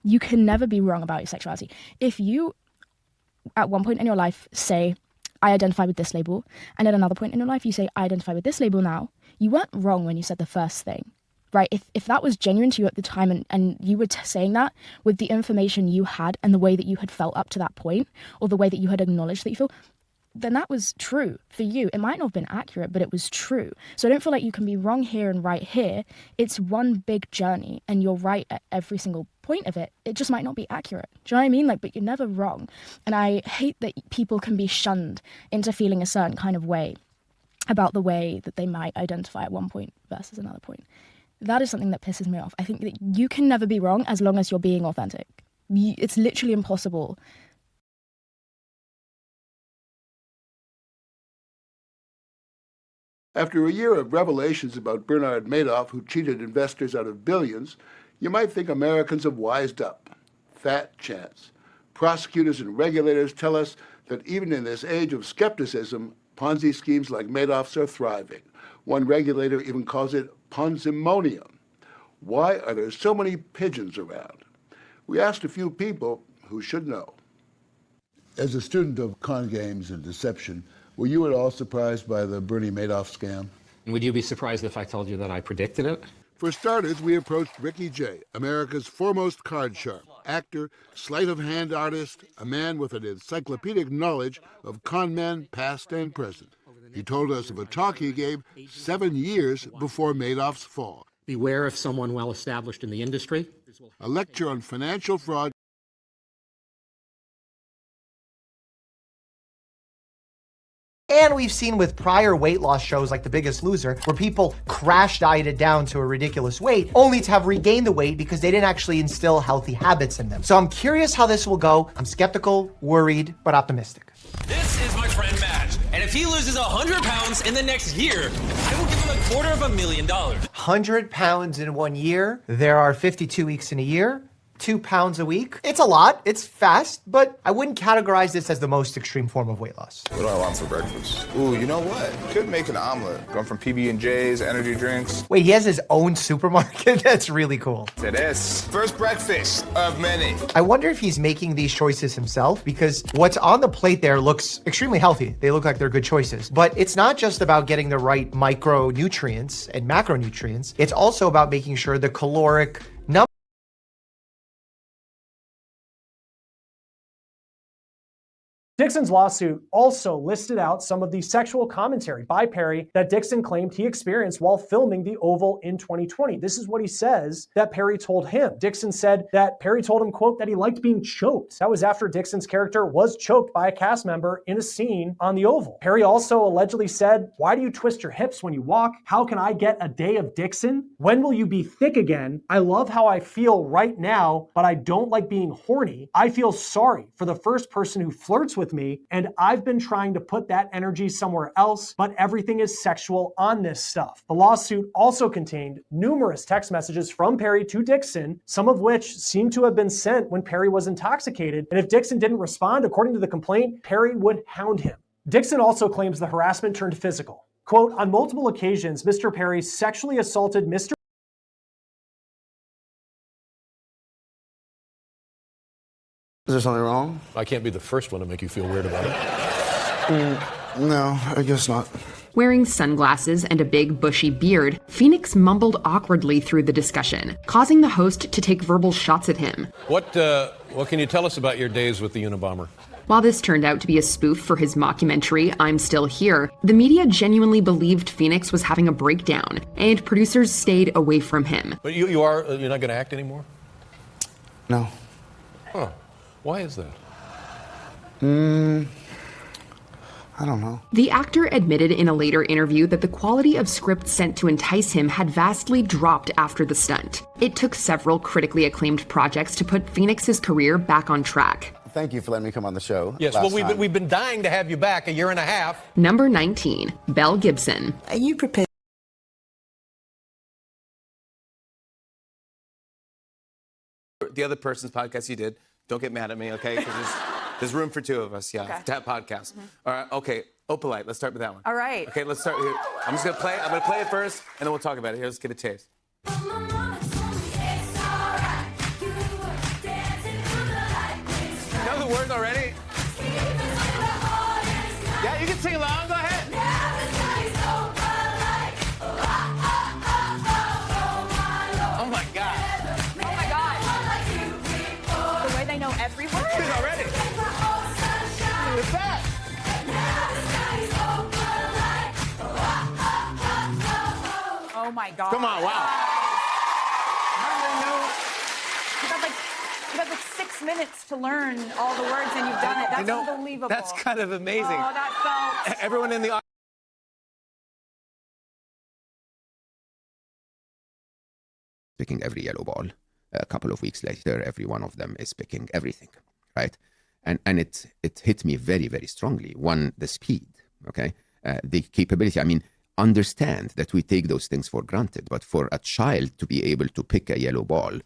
You can never be wrong about your sexuality. If you, at one point in your life, say, I identify with this label, and at another point in your life, you say, I identify with this label now, you weren't wrong when you said the first thing, right? If that was genuine to you at the time and you were saying that with the information you had and the way that you had felt up to that point, or the way that you had acknowledged that you feel, then that was true for you. It might not have been accurate, but it was true. So I don't feel like you can be wrong here and right here. It's one big journey, and you're right at every single point of it. It just might not be accurate. Do you know what I mean? Like, but you're never wrong. And I hate that people can be shunned into feeling a certain kind of way about the way that they might identify at one point versus another point. That is something that pisses me off. I think that you can never be wrong as long as you're being authentic. It's literally impossible. After a year of revelations about Bernard Madoff, who cheated investors out of billions, you might think Americans have wised up. Fat chance. Prosecutors and regulators tell us that even in this age of skepticism, Ponzi schemes like Madoff's are thriving. One regulator even calls it Ponzimonium. Why are there so many pigeons around? We asked a few people who should know. As a student of con games and deception, were you at all surprised by the Bernie Madoff scam? Would you be surprised if I told you that I predicted it? For starters, we approached Ricky Jay, America's foremost card sharp, actor, sleight of hand artist, a man with an encyclopedic knowledge of con men past and present. He told us of a talk he gave 7 years before Madoff's fall. Beware of someone well established in the industry. A lecture on financial fraud. And we've seen with prior weight loss shows like The Biggest Loser, where people crash dieted down to a ridiculous weight, only to have regained the weight because they didn't actually instill healthy habits in them. So I'm curious how this will go. I'm skeptical, worried, but optimistic. This is my friend Madge, and if he loses 100 pounds in the next year, I will give him $250,000. 100 pounds in 1 year? There are 52 weeks in a year. 2 pounds a week. It's a lot, it's fast, but I wouldn't categorize this as the most extreme form of weight loss. What do I want for breakfast? Ooh, you know what? Could make an omelet. Going from PB&J's, energy drinks. Wait, he has his own supermarket? That's really cool. It is. First breakfast of many. I wonder if he's making these choices himself, because what's on the plate there looks extremely healthy. They look like they're good choices. But it's not just about getting the right micronutrients and macronutrients. It's also about making sure the caloric number. Dixon's lawsuit also listed out some of the sexual commentary by Perry that Dixon claimed he experienced while filming The Oval in 2020. This is what he says that Perry told him. Dixon said that Perry told him, quote, that he liked being choked. That was after Dixon's character was choked by a cast member in a scene on The Oval. Perry also allegedly said, why do you twist your hips when you walk? How can I get a day of Dixon? When will you be thick again? I love how I feel right now, but I don't like being horny. I feel sorry for the first person who flirts with me, and I've been trying to put that energy somewhere else, but everything is sexual on this stuff. The lawsuit also contained numerous text messages from Perry to Dixon, some of which seem to have been sent when Perry was intoxicated, and if Dixon didn't respond, according to the complaint, Perry would hound him. Dixon also claims the harassment turned physical. Quote, on multiple occasions, Mr. Perry sexually assaulted Mr. Is there something wrong? I can't be the first one to make you feel weird about it. No, I guess not. Wearing sunglasses and a big bushy beard, Phoenix mumbled awkwardly through the discussion, causing the host to take verbal shots at him. What can you tell us about your days with the Unabomber? While this turned out to be a spoof for his mockumentary, I'm Still Here, the media genuinely believed Phoenix was having a breakdown, and producers stayed away from him. But you're not going to act anymore? No. Huh. Why is that? I don't know. The actor admitted in a later interview that the quality of scripts sent to entice him had vastly dropped after the stunt. It took several critically acclaimed projects to put Phoenix's career back on track. Thank you for letting me come on the show. Yes, well, we've been dying to have you back a year and a half. Number 19, Belle Gibson. Are you prepared? The other person's podcast you did, don't get mad at me, okay? Because there's room for two of us, yeah, okay. To have podcasts. All right, okay, Opalite, let's start with that one. All right. Okay, let's start here. I'm just gonna play it first, and then we'll talk about it. Here, let's get a taste. the words already? Yeah, you can sing along. Go ahead. Oh my God. Oh my God. The way they know every word. She's already. What's that? Oh my God. Come on, wow. You got like 6 minutes to learn all the words and you've done it. That's unbelievable. That's kind of amazing. Oh, that felt. Everyone in the audience. Picking every yellow ball. A couple of weeks later, every one of them is picking everything, right? And it hit me very, very strongly. One, the speed, okay? The capability. I mean, understand that we take those things for granted, but for a child to be able to pick a yellow ball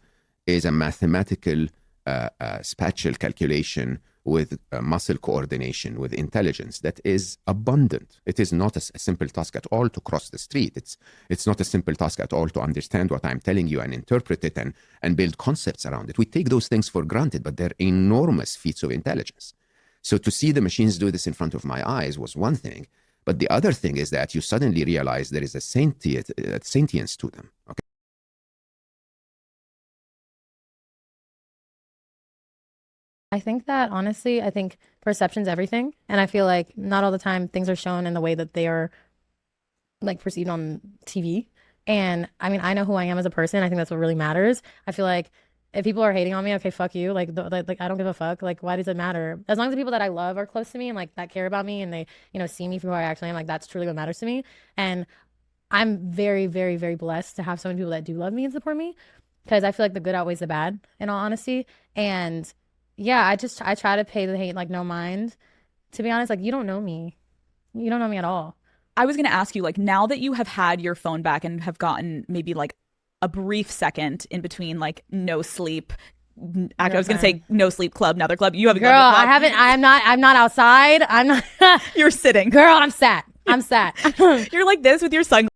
is a mathematical spatial calculation with muscle coordination, with intelligence that is abundant. It is not a simple task at all to cross the street. It's not a simple task at all to understand what I'm telling you and interpret it and build concepts around it. We take those things for granted, but they're enormous feats of intelligence. So to see the machines do this in front of my eyes was one thing, but the other thing is that you suddenly realize there is a sentience to them, okay? I think that, honestly, I think perception's everything. And I feel like not all the time things are shown in the way that they are, like, perceived on TV. And, I mean, I know who I am as a person. I think that's what really matters. I feel like if people are hating on me, okay, fuck you. Like, I don't give a fuck. Like, why does it matter? As long as the people that I love are close to me and, like, that care about me and they, you know, see me for who I actually am, like, that's truly what matters to me. And I'm very, very, very blessed to have so many people that do love me and support me, because I feel like the good outweighs the bad, in all honesty. And yeah, I try to pay the hate like no mind. To be honest, like, you don't know me. You don't know me at all. I was going to ask you, like, now that you have had your phone back and have gotten maybe like a brief second in between, like, no sleep. I was going to say no sleep club, another club. You haven't. Girl, I haven't. I'm not outside. I'm not. You're sitting. Girl, I'm sat. I'm sat. You're like this with your sunglasses.